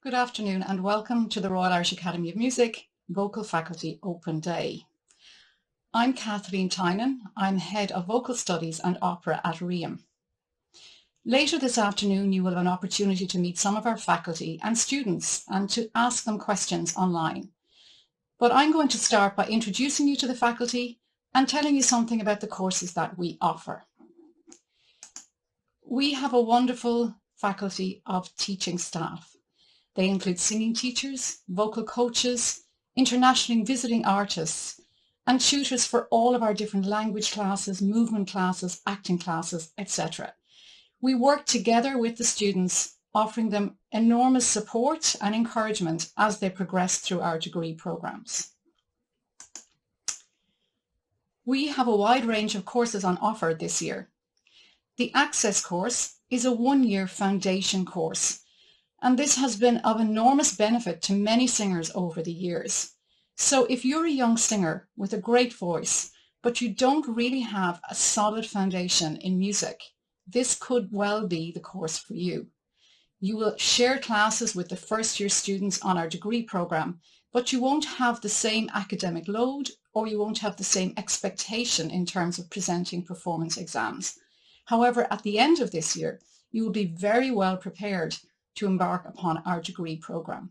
Good afternoon and welcome to the Royal Irish Academy of Music Vocal Faculty Open Day. I'm Kathleen Tynan. I'm Head of Vocal Studies and Opera at RIAM. Later this afternoon you will have an opportunity to meet some of our faculty and students and to ask them questions online. But I'm going to start by introducing you to the faculty and telling you something about the courses that we offer. We have a wonderful faculty of teaching staff. They include singing teachers, vocal coaches, internationally visiting artists, and tutors for all of our different language classes, movement classes, acting classes, etc. We work together with the students, offering them enormous support and encouragement as they progress through our degree programs. We have a wide range of courses on offer this year. The Access course is a one-year foundation course, and this has been of enormous benefit to many singers over the years. So if you're a young singer with a great voice, but you don't really have a solid foundation in music, this could well be the course for you. You will share classes with the first year students on our degree program, but you won't have the same academic load or you won't have the same expectation in terms of presenting performance exams. However, at the end of this year, you will be very well prepared to embark upon our degree program.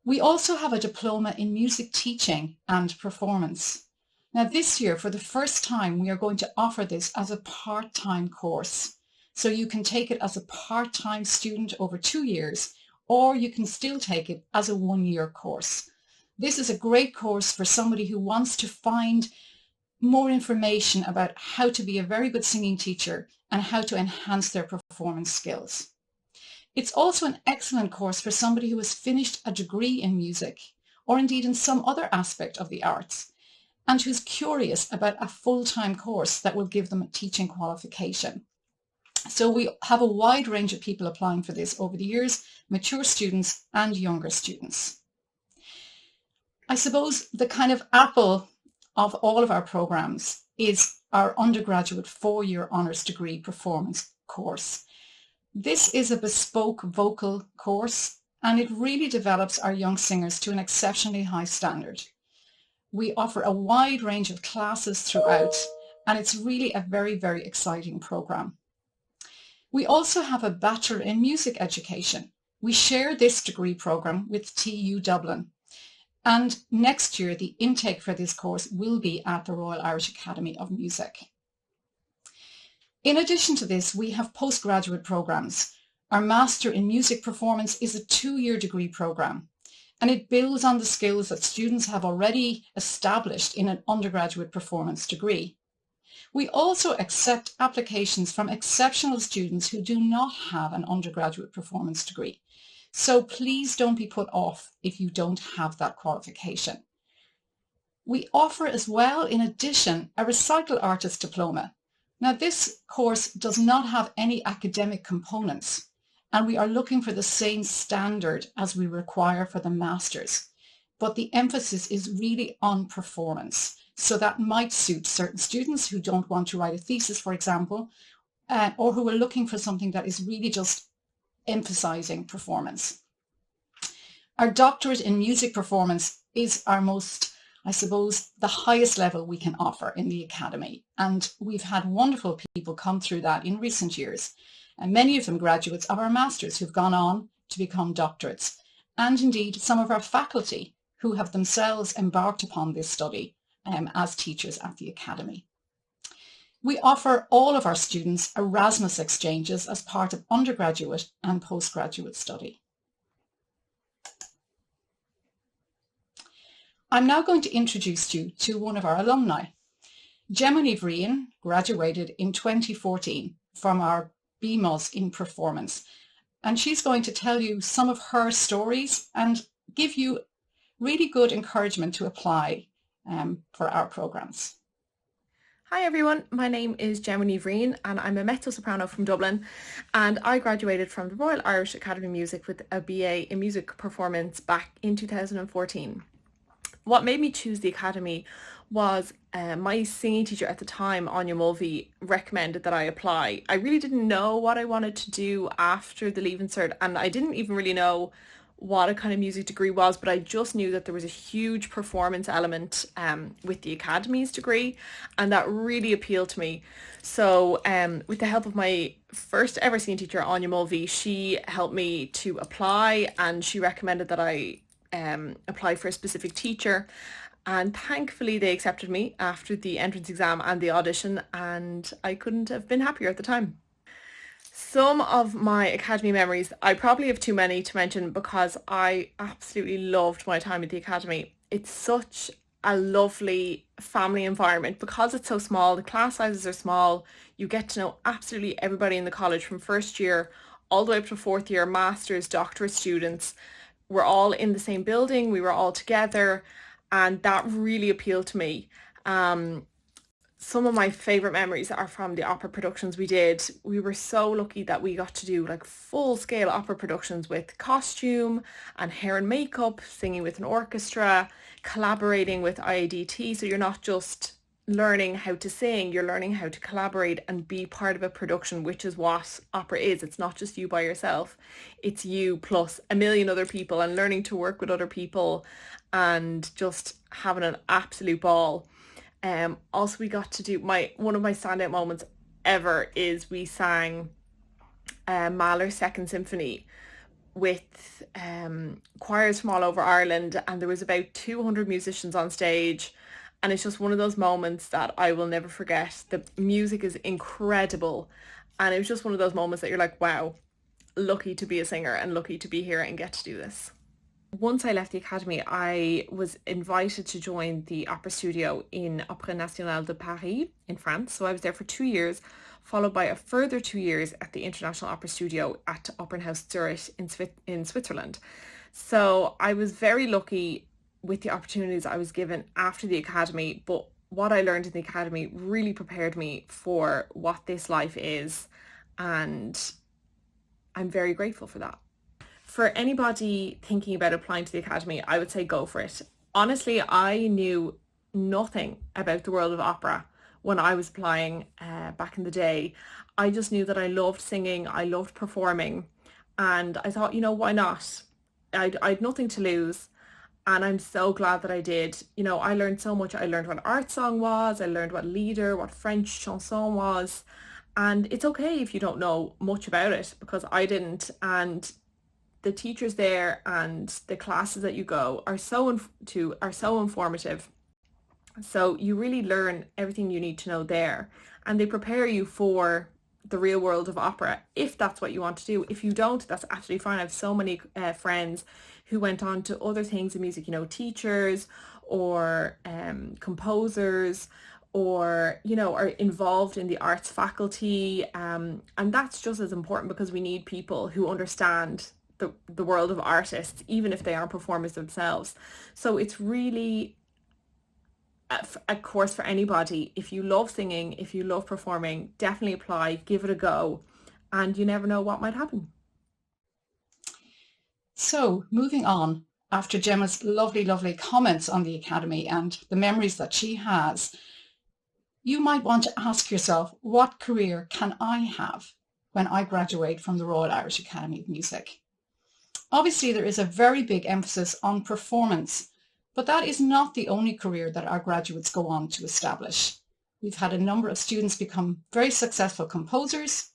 We also have a diploma in music teaching and performance. Now this year, for the first time, we are going to offer this as a part-time course. So you can take it as a part-time student over 2 years, or you can still take it as a one-year course. This is a great course for somebody who wants to find more information about how to be a very good singing teacher and how to enhance their performance skills. It's also an excellent course for somebody who has finished a degree in music, or indeed in some other aspect of the arts, and who's curious about a full-time course that will give them a teaching qualification. So we have a wide range of people applying for this over the years, mature students and younger students. I suppose the kind of apple of all of our programs is our undergraduate 4-year honours degree performance course. This is a bespoke vocal course and it really develops our young singers to an exceptionally high standard. We offer a wide range of classes throughout and it's really a very, very exciting programme. We also have a Bachelor in Music Education. We share this degree programme with TU Dublin, and next year the intake for this course will be at the Royal Irish Academy of Music. In addition to this, we have postgraduate programs. Our Master in Music Performance is a 2-year degree program, and it builds on the skills that students have already established in an undergraduate performance degree. We also accept applications from exceptional students who do not have an undergraduate performance degree. So please don't be put off if you don't have that qualification. We offer as well, in addition, a Recital Artist Diploma. Now this course does not have any academic components and we are looking for the same standard as we require for the Masters, but the emphasis is really on performance. So that might suit certain students who don't want to write a thesis, for example, or who are looking for something that is really just emphasizing performance. Our Doctorate in Music Performance is our most, I suppose, the highest level we can offer in the Academy. And we've had wonderful people come through that in recent years. And many of them graduates of our Masters who've gone on to become doctorates. And indeed, some of our faculty who have themselves embarked upon this study as teachers at the Academy. We offer all of our students Erasmus exchanges as part of undergraduate and postgraduate study. I'm now going to introduce you to one of our alumni. Gemma Vrian graduated in 2014 from our BMUS in performance, and she's going to tell you some of her stories and give you really good encouragement to apply for our programs. Hi everyone, my name is Gemma Vrian and I'm a mezzo-soprano from Dublin, and I graduated from the Royal Irish Academy of Music with a BA in Music Performance back in 2014. What made me choose the Academy was my singing teacher at the time, Anya Mulvey, recommended that I apply. I really didn't know what I wanted to do after the Leaving Cert, and I didn't even really know what a kind of music degree was, but I just knew that there was a huge performance element with the Academy's degree, and that really appealed to me. So with the help of my first ever singing teacher, Anya Mulvey, she helped me to apply, and she recommended that I apply for a specific teacher, and thankfully they accepted me after the entrance exam and the audition, and I couldn't have been happier at the time. Some of my Academy memories, I probably have too many to mention because I absolutely loved my time at the Academy. It's such a lovely family environment because it's so small, the class sizes are small, you get to know absolutely everybody in the college from first year all the way up to fourth year, masters, doctorate students. We're all in the same building, we were all together, and that really appealed to me. Some of my favorite memories are from the opera productions we did. We were so lucky that we got to do like full scale opera productions with costume and hair and makeup, singing with an orchestra, collaborating with IADT. So you're not just learning how to sing, you're learning how to collaborate and be part of a production, which is what opera is. It's not just you by yourself. It's you plus a million other people, and learning to work with other people and just having an absolute ball. Also, we got to do one of my standout moments ever is we sang Mahler's Second Symphony with choirs from all over Ireland, and there was about 200 musicians on stage, and it's just one of those moments that I will never forget. The music is incredible, and it was just one of those moments that you're like, wow, lucky to be a singer and lucky to be here and get to do this. Once I left the Academy, I was invited to join the opera studio in Opéra National de Paris in France. So I was there for 2 years, followed by a further 2 years at the International Opera Studio at Opernhaus Zurich in Switzerland. So I was very lucky with the opportunities I was given after the Academy, but what I learned in the Academy really prepared me for what this life is, and I'm very grateful for that. For anybody thinking about applying to the Academy, I would say go for it. Honestly, I knew nothing about the world of opera when I was applying back in the day. I just knew that I loved singing, I loved performing, and I thought, why not? I'd nothing to lose, and I'm so glad that I did. I learned so much. I learned what art song was, I learned what lieder, what French chanson was, and it's okay if you don't know much about it, because I didn't. And the teachers there and the classes that you go are so informative. So you really learn everything you need to know there, and they prepare you for the real world of opera if that's what you want to do. If you don't, that's absolutely fine. I have so many friends who went on to other things in music, teachers or composers, or are involved in the arts faculty, and that's just as important, because we need people who understand the world of artists, even if they aren't performers themselves. So it's really a course for anybody. If you love singing, if you love performing, definitely apply, give it a go, and you never know what might happen. So moving on, after Gemma's lovely comments on the Academy and the memories that she has, you might want to ask yourself, what career can I have when I graduate from the Royal Irish Academy of Music? Obviously, there is a very big emphasis on performance, but that is not the only career that our graduates go on to establish. We've had a number of students become very successful composers,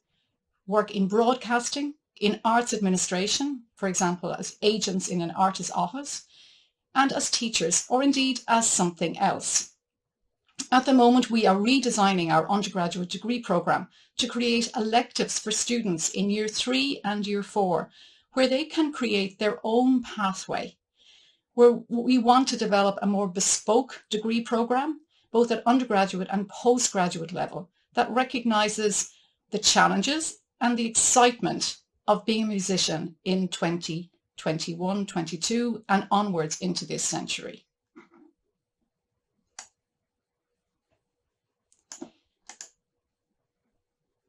work in broadcasting, in arts administration, for example, as agents in an artist's office, and as teachers, or indeed as something else. At the moment, we are redesigning our undergraduate degree programme to create electives for students in Year 3 and Year 4, where they can create their own pathway, where we want to develop a more bespoke degree programme, both at undergraduate and postgraduate level, that recognises the challenges and the excitement of being a musician in 2021, 22 and onwards into this century.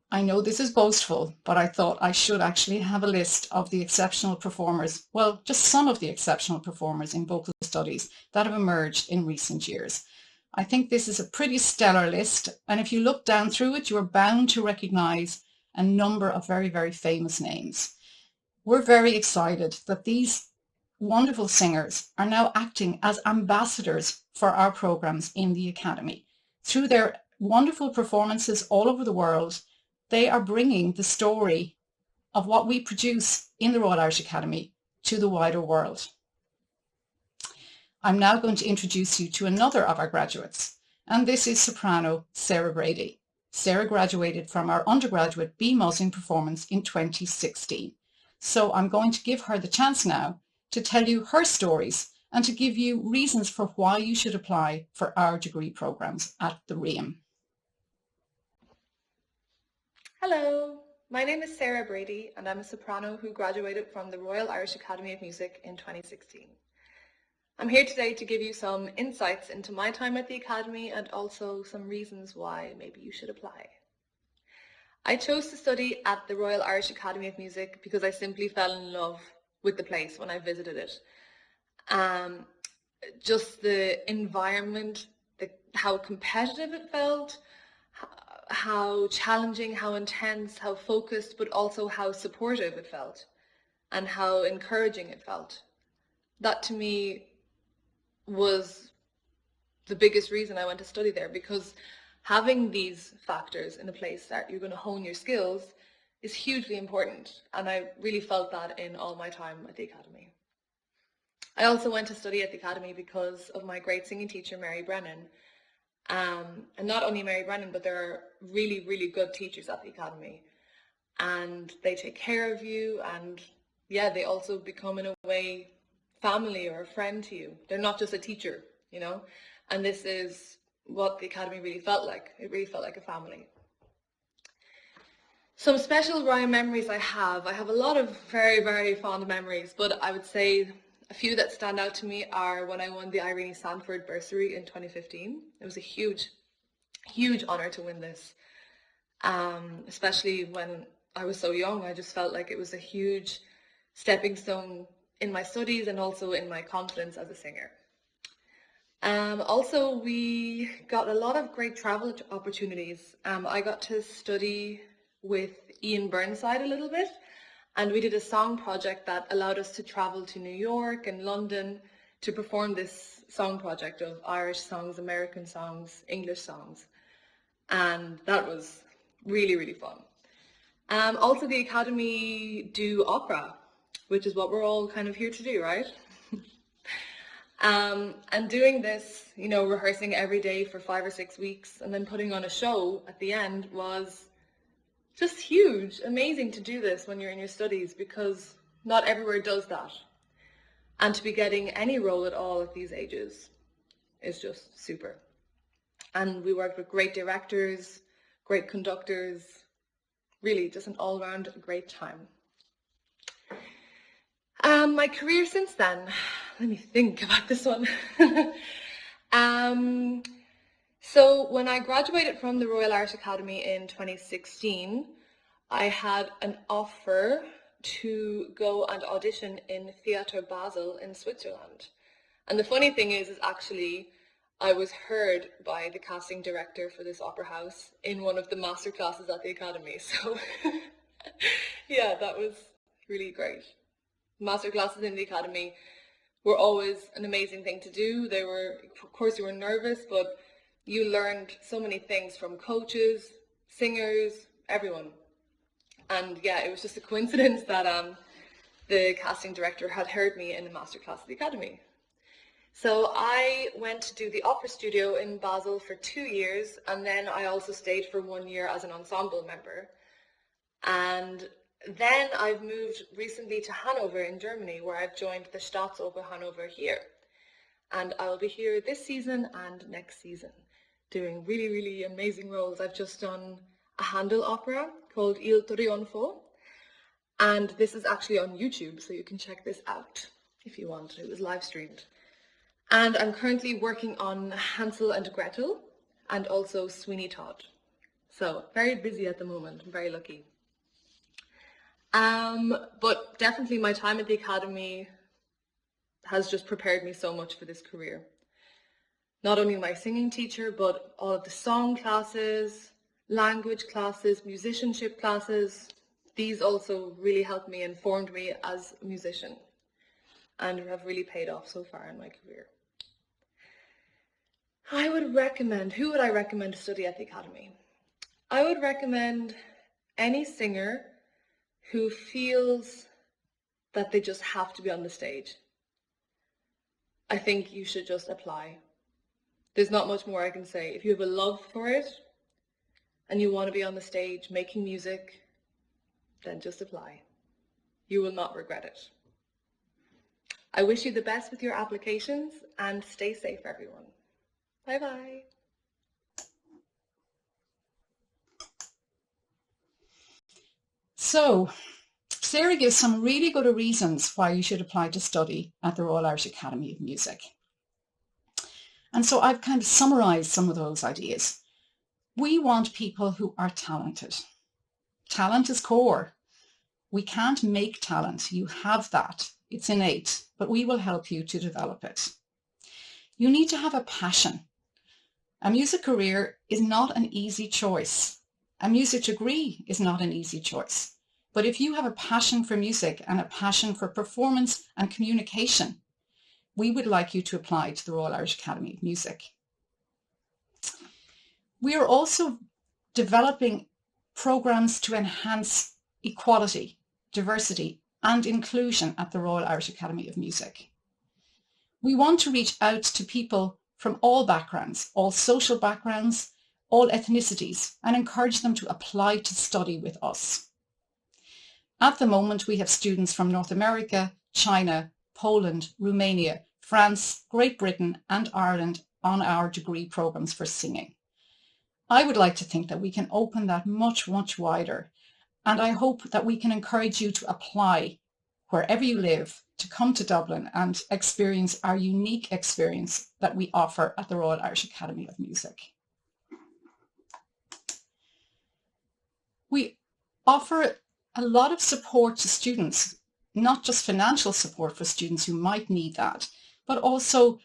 I know this is boastful, but I thought I should actually have a list of the exceptional performers, well, just some of the exceptional performers in vocal studies that have emerged in recent years. I think this is a pretty stellar list, and if you look down through it, you are bound to recognise a number of very, very famous names. We're very excited that these wonderful singers are now acting as ambassadors for our programs in the Academy. Through their wonderful performances all over the world, they are bringing the story of what we produce in the Royal Irish Academy to the wider world. I'm now going to introduce you to another of our graduates, and this is soprano Sarah Brady. Sarah graduated from our undergraduate BMOS in performance in 2016. So I'm going to give her the chance now to tell you her stories and to give you reasons for why you should apply for our degree programs at the RIAM. Hello, my name is Sarah Brady and I'm a soprano who graduated from the Royal Irish Academy of Music in 2016. I'm here today to give you some insights into my time at the Academy and also some reasons why maybe you should apply. I chose to study at the Royal Irish Academy of Music because I simply fell in love with the place when I visited it. Just the environment, how competitive it felt, how challenging, how intense, how focused, but also how supportive it felt and how encouraging it felt. That to me was the biggest reason I went to study there, because having these factors in a place that you're going to hone your skills is hugely important, and I really felt that in all my time at the Academy. I also went to study at the Academy because of my great singing teacher, Mary Brennan. And not only Mary Brennan, but there are really, really good teachers at the Academy. And they take care of you, and yeah, they also become in a way family or a friend to you. They're not just a teacher, you know, and this is what the Academy really felt like. It really felt like a family. Some special RIAM memories I have a lot of very, very fond memories, but I would say a few that stand out to me are when I won the Irene Sanford bursary in 2015. It was a huge, huge honor to win this, especially when I was so young. I just felt like it was a huge stepping stone in my studies and also in my confidence as a singer. Also, we got a lot of great travel opportunities. I got to study with Ian Burnside a little bit, and we did a song project that allowed us to travel to New York and London to perform this song project of Irish songs, American songs, English songs, and that was really, really fun. Also, the Academy do opera, which is what we're all kind of here to do, right? And doing this, you know, rehearsing every day for 5 or 6 weeks and then putting on a show at the end was just huge, amazing to do this when you're in your studies, because not everywhere does that. And to be getting any role at all at these ages is just super. And we worked with great directors, great conductors, really just an all-round great time. My career since then, let me think about this one. So when I graduated from the Royal Irish Academy in 2016, I had an offer to go and audition in Theatre Basel in Switzerland. And the funny thing is actually I was heard by the casting director for this opera house in one of the master classes at the Academy. So yeah, that was really great. Master classes in the Academy were always an amazing thing to do. They were, of course, you were nervous, but you learned so many things from coaches, singers, everyone. And yeah, it was just a coincidence that the casting director had heard me in a masterclass at the Academy. So I went to do the opera studio in Basel for 2 years, and then I also stayed for 1 year as an ensemble member. And then I've moved recently to Hanover in Germany, where I've joined the Staatsoper Hanover here. And I'll be here this season and next season, doing really, really amazing roles. I've just done a Handel opera called Il Trionfo, and this is actually on YouTube, so you can check this out if you want. It was live streamed. And I'm currently working on Hansel and Gretel and also Sweeney Todd. So very busy at the moment. I'm very lucky. But definitely my time at the Academy has just prepared me so much for this career. Not only my singing teacher, but all of the song classes, language classes, musicianship classes. These also really helped me and formed me as a musician and have really paid off so far in my career. Who would I recommend to study at the Academy? I would recommend any singer who feels that they just have to be on the stage. I think you should just apply. There's not much more I can say. If you have a love for it and you want to be on the stage making music, then just apply. You will not regret it. I wish you the best with your applications and stay safe, everyone. Bye-bye. So, Sarah gives some really good reasons why you should apply to study at the Royal Irish Academy of Music. And so I've kind of summarised some of those ideas. We want people who are talented. Talent is core. We can't make talent. You have that. It's innate, but we will help you to develop it. You need to have a passion. A music career is not an easy choice. A music degree is not an easy choice. But if you have a passion for music and a passion for performance and communication, we would like you to apply to the Royal Irish Academy of Music. We are also developing programs to enhance equality, diversity and inclusion at the Royal Irish Academy of Music. We want to reach out to people from all backgrounds, all social backgrounds, all ethnicities, and encourage them to apply to study with us. At the moment, we have students from North America, China, Poland, Romania, France, Great Britain and Ireland on our degree programs for singing. I would like to think that we can open that much, much wider, and I hope that we can encourage you to apply wherever you live to come to Dublin and experience our unique experience that we offer at the Royal Irish Academy of Music. We offer a lot of support to students, not just financial support for students who might need that, but also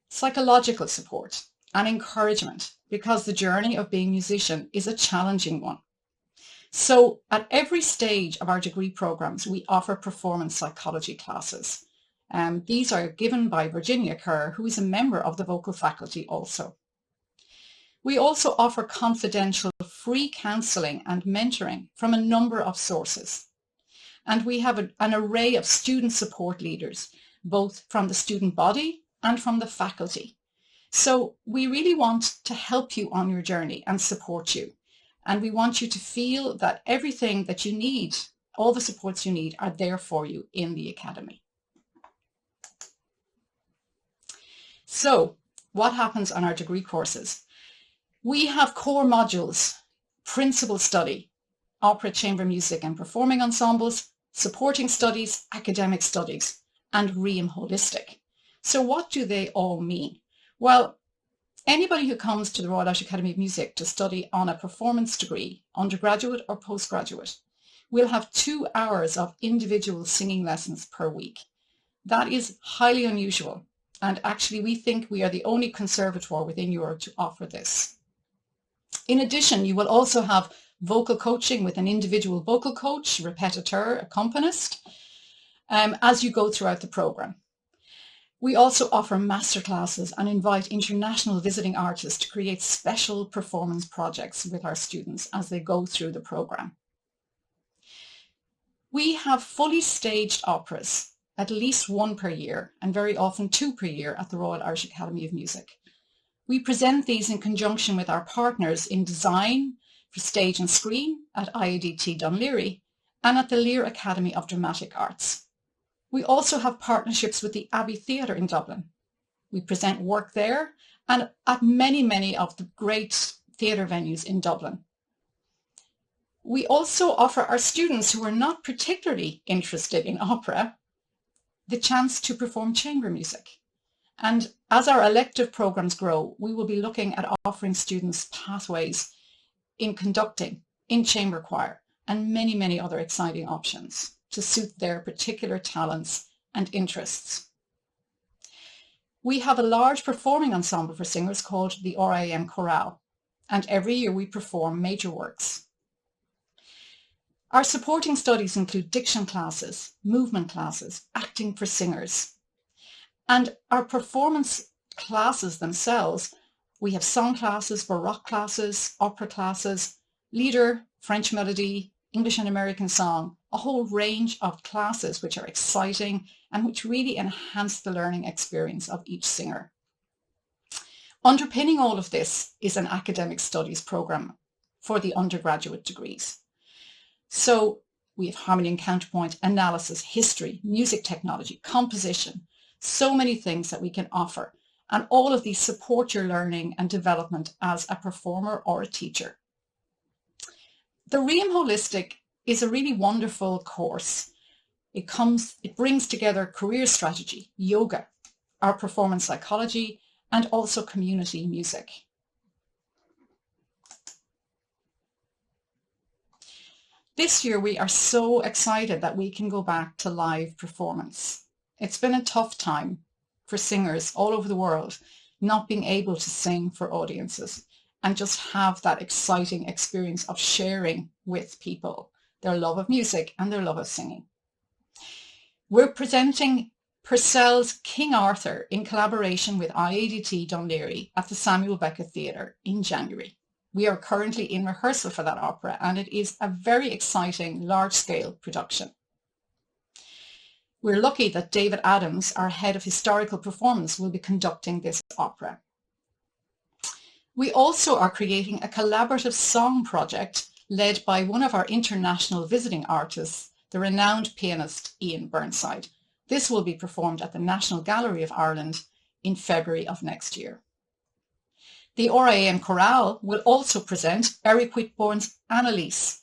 psychological support and encouragement, because the journey of being a musician is a challenging one. So at every stage of our degree programs, we offer performance psychology classes. These are given by Virginia Kerr, who is a member of the vocal faculty also. We also offer confidential free counselling and mentoring from a number of sources. And we have an array of student support leaders, both from the student body and from the faculty. So we really want to help you on your journey and support you. And we want you to feel that everything that you need, all the supports you need, are there for you in the Academy. So what happens on our degree courses? We have core modules: principal study, opera, chamber music and performing ensembles, supporting studies, academic studies, and RIAM holistic. So what do they all mean? Well, anybody who comes to the Royal Irish Academy of Music to study on a performance degree, undergraduate or postgraduate, will have 2 hours of individual singing lessons per week. That is highly unusual, and actually we think we are the only conservatoire within Europe to offer this. In addition, you will also have vocal coaching with an individual vocal coach, repetiteur, accompanist, as you go throughout the programme. We also offer masterclasses and invite international visiting artists to create special performance projects with our students as they go through the programme. We have fully staged operas, at least 1 per year, and very often 2 per year at the Royal Irish Academy of Music. We present these in conjunction with our partners in design for stage and screen at IADT Dunleary and at the Lear Academy of Dramatic Arts. We also have partnerships with the Abbey Theatre in Dublin. We present work there and at many of the great theatre venues in Dublin. We also offer our students who are not particularly interested in opera the chance to perform chamber music. And as our elective programs grow, we will be looking at offering students pathways in conducting, in chamber choir, and many, many other exciting options to suit their particular talents and interests. We have a large performing ensemble for singers called the RIAM Chorale, and every year we perform major works. Our supporting studies include diction classes, movement classes, acting for singers, and our performance classes themselves. We have song classes, baroque classes, opera classes, lieder, French melody, English and American song, a whole range of classes which are exciting and which really enhance the learning experience of each singer. Underpinning all of this is an academic studies program for the undergraduate degrees. So we have harmony and counterpoint, analysis, history, music technology, composition, so many things that we can offer. And all of these support your learning and development as a performer or a teacher. The RIAM Holistic is a really wonderful course. It brings together career strategy, yoga, our performance psychology, and also community music. This year we are so excited that we can go back to live performance. It's been a tough time for singers all over the world not being able to sing for audiences and just have that exciting experience of sharing with people their love of music and their love of singing. We're presenting Purcell's King Arthur in collaboration with IADT Dún Laoghaire at the Samuel Beckett Theatre in January. We are currently in rehearsal for that opera, and it is a very exciting large-scale production. We're lucky that David Adams, our head of historical performance, will be conducting this opera. We also are creating a collaborative song project led by one of our international visiting artists, the renowned pianist Ian Burnside. This will be performed at the National Gallery of Ireland in February of next year. The RIAM Chorale will also present Eric Whitbourne's Annalise.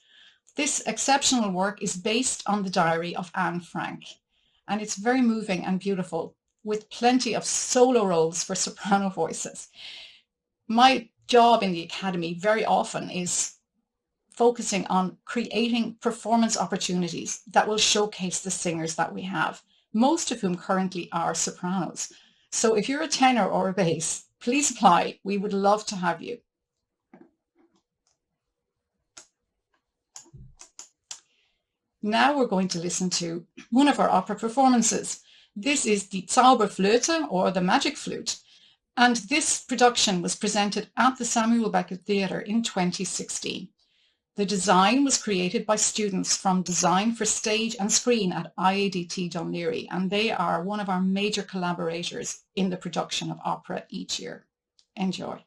This exceptional work is based on the diary of Anne Frank, and it's very moving and beautiful, with plenty of solo roles for soprano voices. My job in the Academy very often is focusing on creating performance opportunities that will showcase the singers that we have, most of whom currently are sopranos. So if you're a tenor or a bass, please apply. We would love to have you. Now we're going to listen to one of our opera performances. This is Die Zauberflöte, or the Magic Flute, and this production was presented at the Samuel Beckett Theatre in 2016. The design was created by students from Design for Stage and Screen at IADT Dún Laoghaire, and they are one of our major collaborators in the production of opera each year. Enjoy.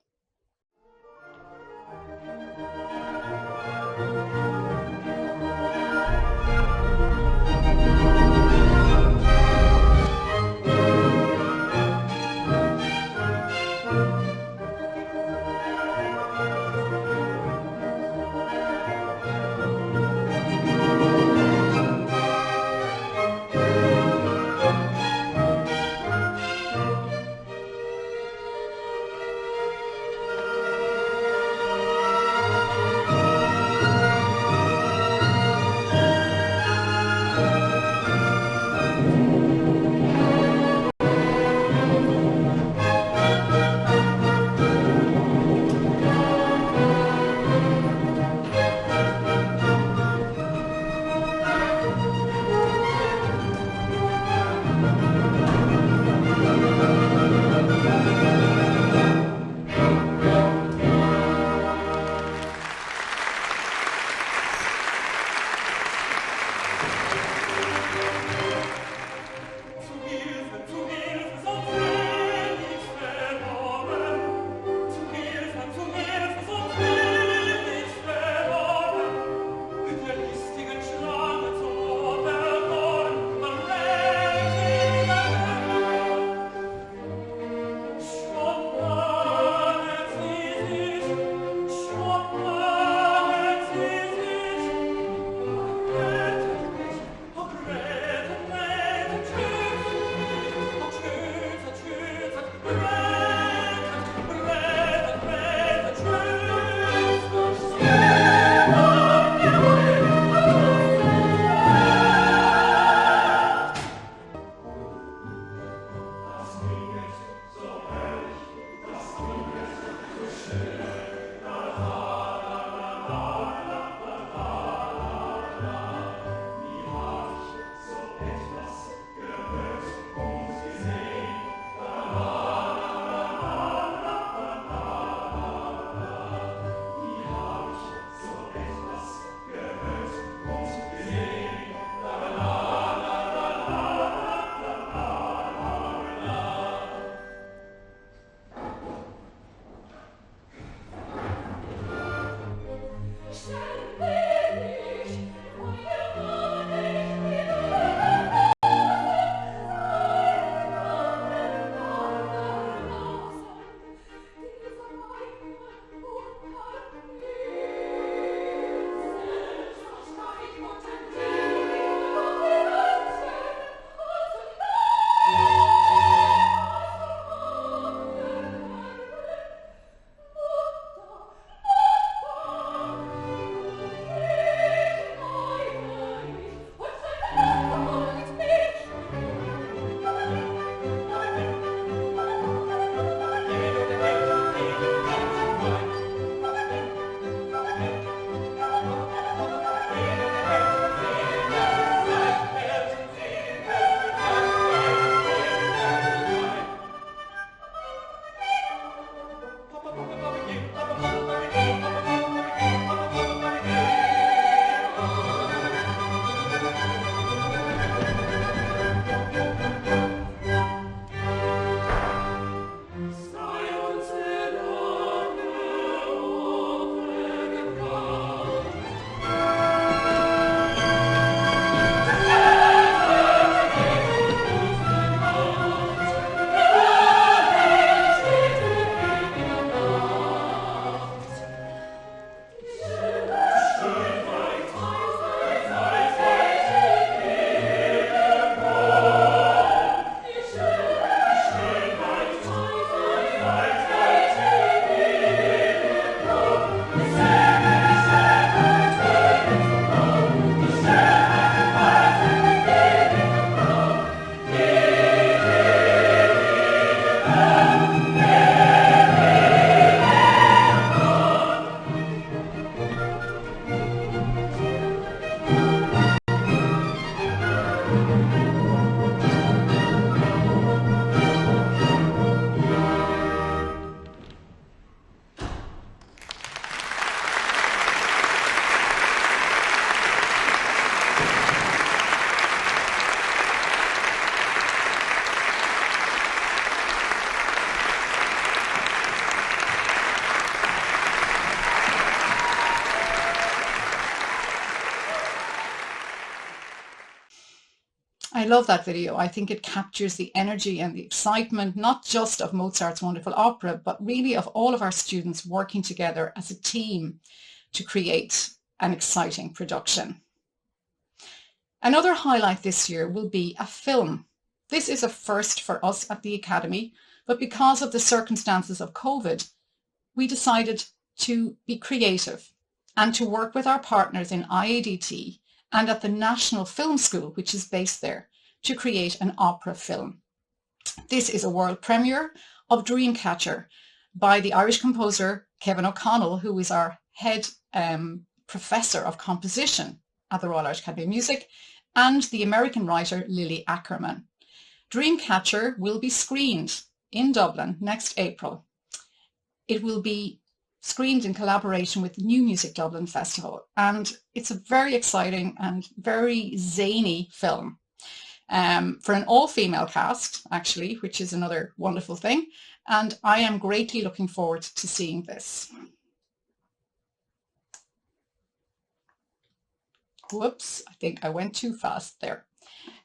love that video. I think it captures the energy and the excitement, not just of Mozart's wonderful opera, but really of all of our students working together as a team to create an exciting production. Another highlight this year will be a film. This is a first for us at the Academy, but because of the circumstances of COVID, we decided to be creative and to work with our partners in IADT and at the National Film School, which is based there, to create an opera film. This is a world premiere of Dreamcatcher by the Irish composer Kevin O'Connell, who is our head professor of composition at the Royal Irish Academy of Music, and the American writer Lily Ackerman. Dreamcatcher will be screened in Dublin next April. It will be screened in collaboration with the New Music Dublin Festival, and it's a very exciting and very zany film for an all-female cast, actually, which is another wonderful thing, and I am greatly looking forward to seeing this. Whoops, I think I went too fast there.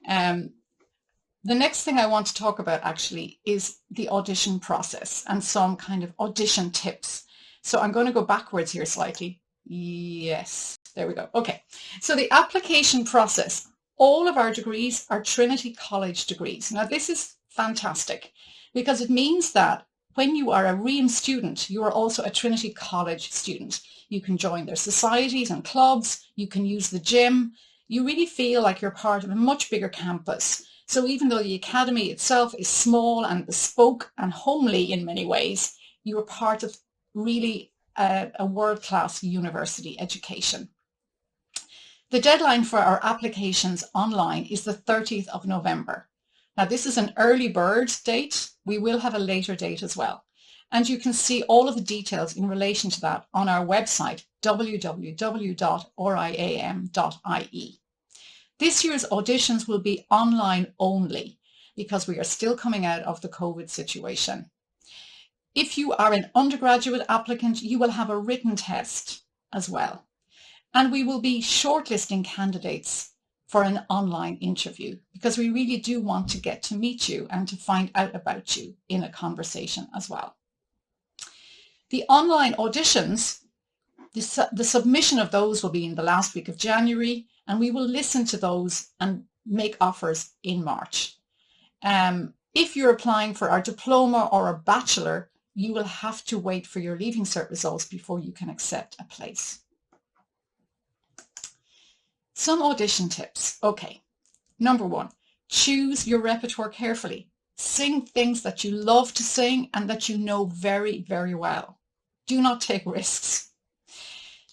The next thing I want to talk about actually is the audition process and some kind of audition tips. So I'm going to go backwards here slightly. Yes, there we go. Okay, so the application process. All of our degrees are Trinity College degrees. Now this is fantastic because it means that when you are a RIAM student, you are also a Trinity College student. You can join their societies and clubs, you can use the gym. You really feel like you're part of a much bigger campus. So even though the Academy itself is small and bespoke and homely in many ways, you are part of really a world-class university education. The deadline for our applications online is the 30th of November. Now this is an early bird date. We will have a later date as well. And you can see all of the details in relation to that on our website, www.riam.ie. This year's auditions will be online only because we are still coming out of the COVID situation. If you are an undergraduate applicant, you will have a written test as well. And we will be shortlisting candidates for an online interview because we really do want to get to meet you and to find out about you in a conversation as well. The online auditions, the submission of those will be in the last week of January, and we will listen to those and make offers in March. If you're applying for our diploma or a bachelor, you will have to wait for your Leaving Cert results before you can accept a place. Some audition tips. Okay, number one, choose your repertoire carefully. Sing things that you love to sing and that you know very, very well. Do not take risks.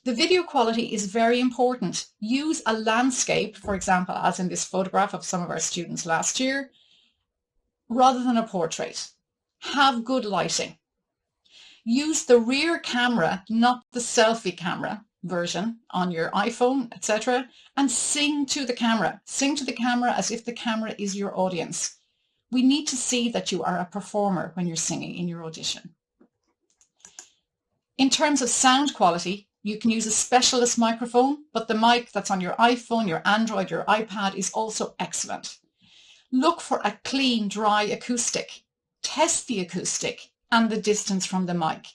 The video quality is very important. Use a landscape, for example, as in this photograph of some of our students last year, rather than a portrait. Have good lighting. Use the rear camera, not the selfie camera version on your iPhone, etc., and sing to the camera. Sing to the camera as if the camera is your audience. We need to see that you are a performer when you're singing in your audition. In terms of sound quality, you can use a specialist microphone, but the mic that's on your iPhone, your Android, your iPad is also excellent. Look for a clean, dry acoustic. Test the acoustic and the distance from the mic.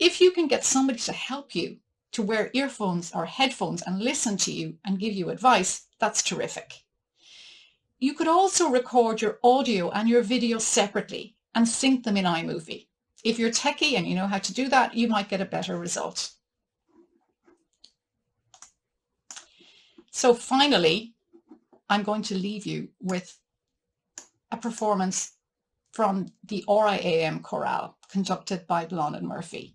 If you can get somebody to help you to wear earphones or headphones and listen to you and give you advice, that's terrific. You could also record your audio and your video separately and sync them in iMovie. If you're techie and you know how to do that, you might get a better result. So finally, I'm going to leave you with a performance from the RIAM Chorale conducted by Blondin Murphy.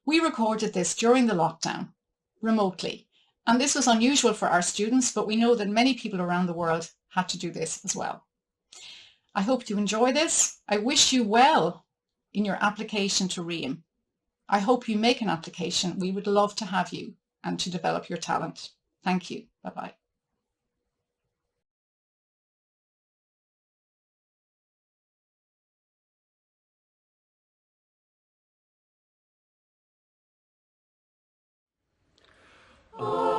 We recorded this during the lockdown, remotely, and this was unusual for our students, but we know that many people around the world had to do this as well. I hope you enjoy this. I wish you well in your application to RIAM. I hope you make an application. We would love to have you and to develop your talent. Thank you. Bye-bye. Oh.